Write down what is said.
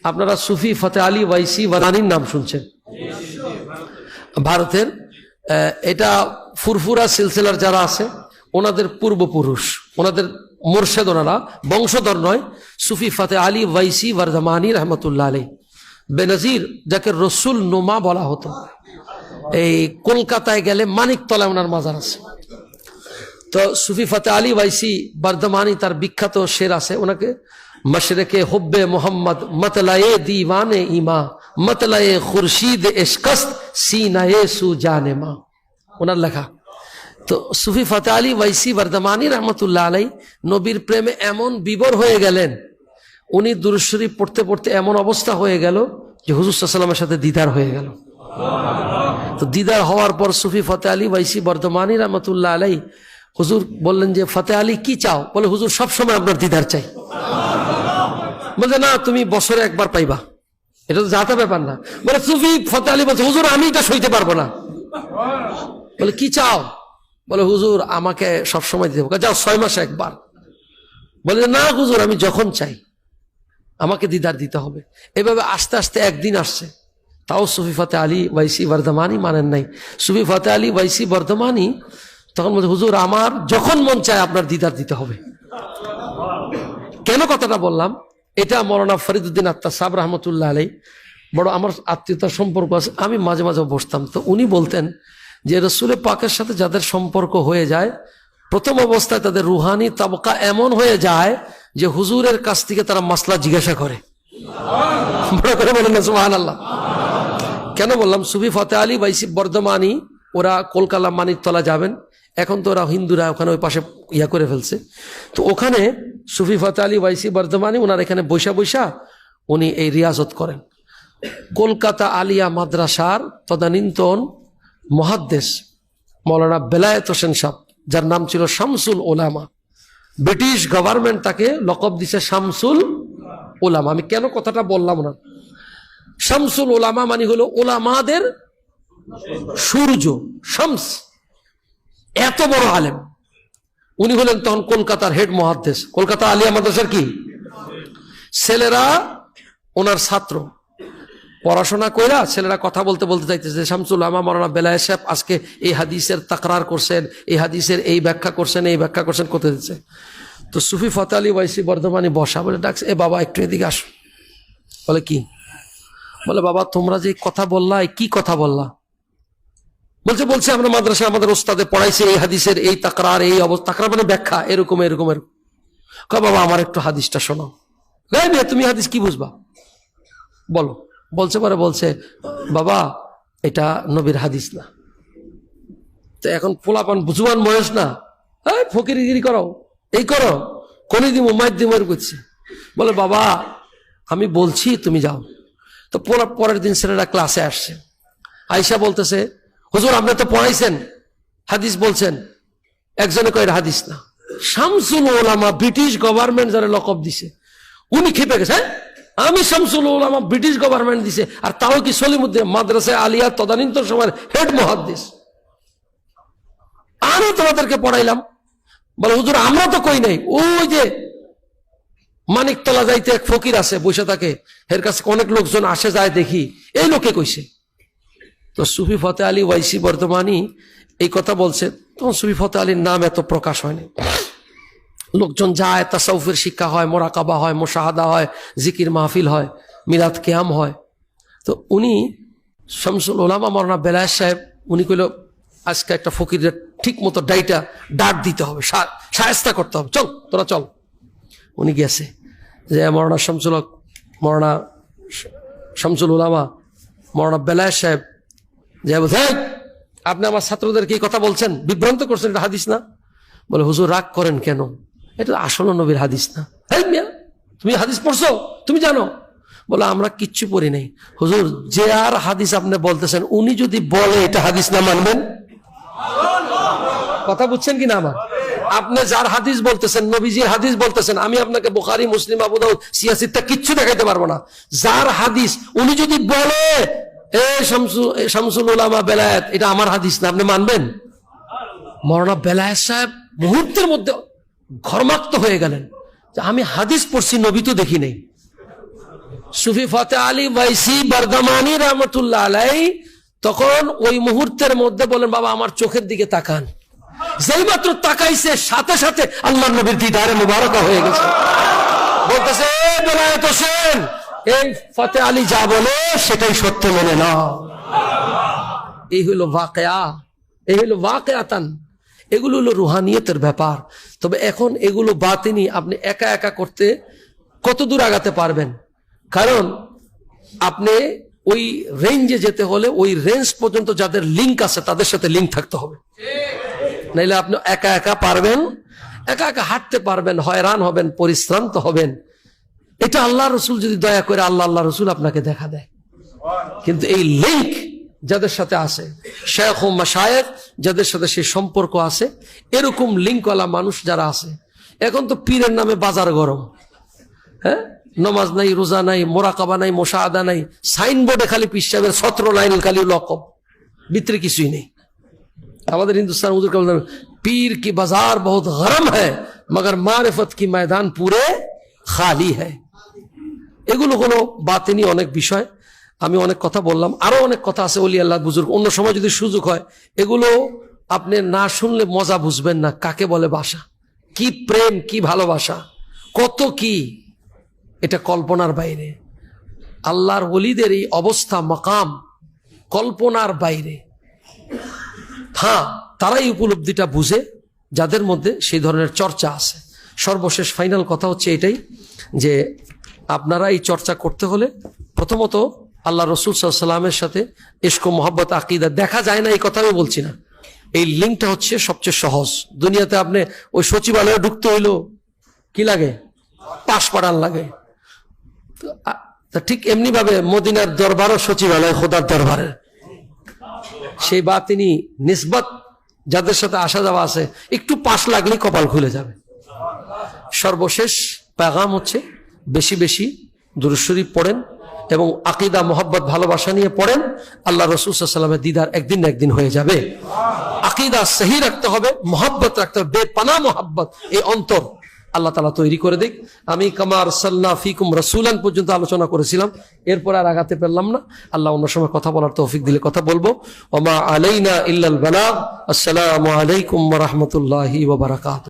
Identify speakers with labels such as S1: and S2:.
S1: আপনারা সুফি ফতে আলী ওয়াইসি ওয়াদানির নাম শুনছেন ভারতের। এটা ফুরফুরা সিলসিলার যারা আছে ওনাদের পূর্বপুরুষ, ওনাদের মুর্শেদ, ওনারা বংশধর নয়। সুফি ফতে আলী ওয়াইসি ওয়ারদামানি রহমতুল্লাহ আলী বেনজির, যাকে রসুল নোমা বলা হতো। এই কলকাতায় গেলে মানিকতলায় ওনার মাজার আছে। তো সুফি ফতে আলী ওয়াইসি বর্ধমানি তার বিখ্যাত শের আছে, ওনাকে মশরকে হুব্বে মোহাম্মদ মতলায়ে দীওয়ানে ইমা মতলায়ে খুরশিদ ইশকস্ত সিনায়ে সু জানে মা, ওনার লেখা। তো সুফি ফতে আলী ওয়াইসি বর্ধমানি রহমতুল্লাহ আলাই নবীর প্রেমে এমন বিভোর হয়ে গেলেন, উনি দুরূদ শরীফ পড়তে পড়তে এমন অবস্থা হয়ে গেল যে হুজুর সাল্লাল্লাহু আলাইহি ওয়াসাল্লামের সাথে দিদার হয়ে গেল। তো দিদার হওয়ার পর সুফি ফতে আলী ওয়াইসি বর্ধমানি রহমতুল্লাহ আলাই হুজুর বললেন যে ফতে আলী কি চাও? বলে হুজুর সবসময় আপনার দিদার চাই। বলছে না, তুমি বছরে একবার পাইবা, এটা তো যাতা ব্যাপার না। বলে সুফি ফতে আলী বলছে হুজুর আমি এটা সইতে পারবো না। বলে কি চাও? বলে হুজুর আমাকে সবসময় দিতে হবে। যাও 6 মাসে একবার। বলে না হুজুর আমি যখন চাই আমাকে দিদার দিতে হবে। এভাবে আস্তে আস্তে একদিন আসছে, তাও সুফি ফতে আলী ওয়াইসি বর্ধমানি মানেন নাই। সুফি ফতে আলী ওয়াইসি বর্ধমানি তখন বলছে হুজুর আমার যখন মন চায় আপনার দিদার দিতে হবে। কেন কথাটা বললাম? এটা মৌলানা ফরিদউদ্দিন আত্মা সাহেব রহমতুল্লাহ আলাই, বড় আমার আত্মীয়তার সম্পর্ক আছে, আমি মাঝে মাঝে বসতাম। তো উনি বলতেন যে রসুলের পাকের সাথে যাদের সম্পর্ক হয়ে যায় প্রথম অবস্থায় তাদের রুহানি তাবকা এমন হয়ে যায় যে হুজুরের কাছ থেকে তারা মাসলা জিজ্ঞাসা করে। বড় করে বলেন না সুবহানাল্লাহ। কেন বললাম? সুফি ফতে আলী ওয়াইসি বর্ধমানি ওরা কলকাতা মানিকতলা যাবেন, এখন তো ওরা হিন্দুরা ওখানে ওই পাশে ইয়া করে ফেলছে। তো ওখানে সুফি ফতে আলী ওয়াইসি বর্ধমানি ওনার এখানে বৈশা বৈশা উনি এই রিয়াজত করেন। কলকাতা আলিয়া মাদ্রাসার তদানীন্তন মুহাদ্দিস মৌলানা বেলায়েত হোসেন সাহেব, যার নাম ছিল শামসুল ওলামা, ব্রিটিশ গভর্নমেন্ট তাকে লকব দিছে শামসুল ওলামা। আমি কেন কথাটা বললাম না, শামসুল ওলামা মানে হলো ওলামাদের সূর্য, শামস। এত বড় আলেম উনি হলেন তখন কলকাতার হেড মুহাদ্দিস, কলকাতা আলিয়া মাদ্রাসার কি ছেলেরা ওনার ছাত্র। পড়াশোনা কইরা ছেলেরা কথা বলতে বলতে চাইতেছে শামসুল ওলামা মাওলানা বেলায়েত সাহেব আজকে এই হাদিসের তাকরার করছেন, এই হাদিসের এই ব্যাখ্যা করছেন, এই ব্যাখ্যা করছেন, করতে দিচ্ছে। তো সুফি ফতে আলী ওয়াইসি বর্ধমানি বসা, বলে ডাকছে এ বাবা একটু এদিকে আসো। বলে কি? বলে বাবা তোমরা যে কথা বললা কি কথা বললা? বলছে আমরা মাদ্রাসায় আমাদের ওস্তাদে পড়াইছে এই হাদিসের এই তাকরার, এই অবস্থা, তাকরার মানে ব্যাখ্যা, এরকম এরকম এরকম। বাবা আমার একটু হাদিসটা শোনাও। তুমি হাদিস কি বুঝবা বলো? বলছে বাবা এটা নবীর হাদিস না। তো এখন পোলাপান বুঝবান বয়স না, ফকিরগিরি করো, এই করো, কোনি দিম মাইর দিম করছে। বলে বাবা আমি বলছি তুমি যাও। তো পরের দিন ছেলেরা ক্লাসে আসছে, আয়েশা বলতেছে হুজুর আপনি তো পড়াইছেন, হাদিস বলছেন। একজনে কয় হাদিস না। শামসুল ওলামা ব্রিটিশ গভর্নমেন্ট যারা লকব দিছে, উনি খেপে গেছে। আমি শামসুল ওলামা ব্রিটিশ গভর্নমেন্ট দিছে, আর তাও কি সলিমুদ্দিন মাদ্রাসায় আলিয়া তদানীন্তন সময়ের হেড মুহাদ্দিস। আমি তোমাদেরকে পড়াইলাম। বলে হুজুর আমরা তো কই নাই, ওই যে মানিকতলা যাইতে এক ফকির আছে বসে থাকে, এর কাছে অনেক লোকজন আসে যায় দেখি, এই লোকে কইছে। তো সুফি ফতে আলী ওয়াইসি বর্ধমানি এই কথা বলছে, তখন সুফি ফতে আলীর নাম এত প্রকাশ হয়নি। লোকজন যায়, তাসাউফের শিক্ষা হয়, মোরাকাবা হয়, মুশাহাদা হয়, জিকির মাহফিল হয়, মিলাদ কিয়াম হয়। তো উনি শামসুল ওলামা মাওলানা বেলায়েত সাহেব উনি কইল আজকে একটা ফকিরের ঠিক মতো ডাক দিতে হবে, শায়েস্তা করতে হবে, চল তোরা চল। উনি গেছে যে মাওলানা শামসুল ওলামা মাওলানা বেলায়েত সাহেব যে বলছে আপনি আমার ছাত্রদেরকে এই কথা বলছেন, বিভ্রান্ত করছেন, এটা হাদিস না। বলে হুজুর রাগ করেন কেন, এটা আসলে নবীর হাদিস না। তুমি হাদিস পড়ছো, তুমি জানো? বলে আমরা কিচ্ছু পড়ি নাই হুজুর, যে আর হাদিস আপনি বলতেছেন উনি যদি বলে এটা হাদিস না মানবেন? কথা বুঝছেন কি না আমার? আপনি যার হাদিস বলতেছেন, নবীজির হাদিস বলতেছেন, আমি আপনাকে বুখারী, মুসলিম, আবু দাউদ, সিয়াসিত্তা কিচ্ছু দেখাইতে পারবো না। যার হাদিস উনি যদি বলে শামসুল ওলামা বেলায়েত এটা আমার হাদিস না, আপনি মানবেন? মাওলানা বেলায়েত সাহেব মুহূর্তের মধ্যে ঘর্মাক্ত হয়ে গেলেন যে আমি হাদিস পড়ছি, নবী তো দেখি নেই। সুফি ফাতে আলী ওয়াইসি বারদামানি রহমতুল্লাহ আলাই তখন ওই মুহূর্তের মধ্যে বলেন, বাবা আমার চোখের দিকে তাকান। যেই মাত্র তাকাইছে সাথে সাথে আল্লাহর নবীর দিদারে মুবারকা হয়ে গেছে। বলতেছে বেলায়েত হোসেন, এই ফাতে আলী যা বলে সেটাই সত্য মেনে নাও। এই হলো ওয়াকিয়া, এই হলো ওয়াকিয়াতান। এগুলো হলো রুহানিয়তের ব্যাপার। তবে এখন এগুলো বাতিনি আপনি একা একা করতে কত দূর আগাতে পারবেন? কারণ আপনি ওই রেঞ্জে যেতে হলে ওই রেঞ্জ পর্যন্ত যাদের লিঙ্ক আছে তাদের সাথে লিঙ্ক থাকতে হবে, নাইলে আপনি একা একা পারবেন, একা একা হাঁটতে পারবেন, হয়রান হবেন, পরিশ্রান্ত হবেন। এটা আল্লাহ রসুল যদি দয়া করে আল্লাহ রসুল আপনাকে দেখা দেয়। কিন্তু এই লিঙ্ক যাদের সাথে আছে, শেখ ও মাশায়েখ যাদের সাথে সেই সম্পর্ক আছে, এরকম লিঙ্কওয়ালা মানুষ যারা আছে, এখন তো পীরের নামে বাজার গরম। হ্যাঁ, নমাজ নাই, রোজা নাই, মোরাকাবা নাই, মোশাহাদা নাই, সাইনবোর্ডে খালি পীর সাহেবের 17 লাইন খালি লকব, ভিতরে কিছুই নেই। আমাদের হিন্দুস্তান হুজুর কে বলতেন, পীর কি বাজার বহুত গরম হ্যায় মগর মারিফত কি ময়দান পুরে খালি হ্যায়। এগুলো কোনো বাতিনি অনেক বিষয়, আমি অনেক কথা বললাম, আরো অনেক কথা আছে ওলি আল্লাহ বুজুর্গ। অন্য সময় যদি সুযোগ হয়, এগুলো আপনি না শুনলে মজা বুঝবেন না। কাকে বলে বাসা, কি প্রেম, কি ভালোবাসা, কত কি, এটা কল্পনার বাইরে। আল্লাহর ওলিদের এই অবস্থা মাকাম কল্পনার বাইরে। হ্যাঁ, তারাই উপলব্ধিটা বুঝে যাদের মধ্যে সেই ধরনের চর্চা আছে। সর্বশেষ ফাইনাল কথা হচ্ছে এটাই যে আপনারা এই চর্চা করতে হলে প্রথমত আল্লাহ রসুল সাল্লাল্লাহু আলাইহি ওয়াসাল্লামের সাথে ইশক ও মহব্বত আকীদা দেখা যায় না, এই কথা আমি বলছি না। এই লিঙ্কটা হচ্ছে সবচেয়ে সহজ। দুনিয়াতে আপনি ওই সচিবালয়ে ঢুকতে হইলো কি লাগে, পাশ পড়ান লাগে। ঠিক এমনি ভাবে মদিনার দরবারও সচিবালয় খোদার দরবারের। সেই বা তিনি নিসবত যাদের সাথে আসা যাওয়া আছে, একটু পাশ লাগলেই কপাল খুলে যাবে। সর্বশেষ পেগাম হচ্ছে বেশি বেশি দুরূদ শরীফ পড়েন এবং আকীদা মোহাব্বত ভালোবাসা নিয়ে পড়েন। আল্লাহ রাসূল সাল্লাল্লাহু আলাইহি ওয়াসাল্লামের দিদার একদিন না একদিন হয়ে যাবে। আকীদা সহি রাখতে হবে, মোহাব্বত রাখতে হবে, বেপানা মোহাব্বত। এই অন্তর আল্লাহ তাআলা তৈরি করে দিক। আমি কামা আরসালনা ফিকুম রাসূলান পর্যন্ত আলোচনা করেছিলাম, এরপর আর আগাতে পারলাম না। আল্লাহ অন্য সময় কথা বলার তৌফিক দিলে কথা বলবো। ওয়া মা আলাইনা ইল্লাল বালাগ। আসসালামু আলাইকুম ওয়া রাহমাতুল্লাহি ওয়া বারাকাতুহু।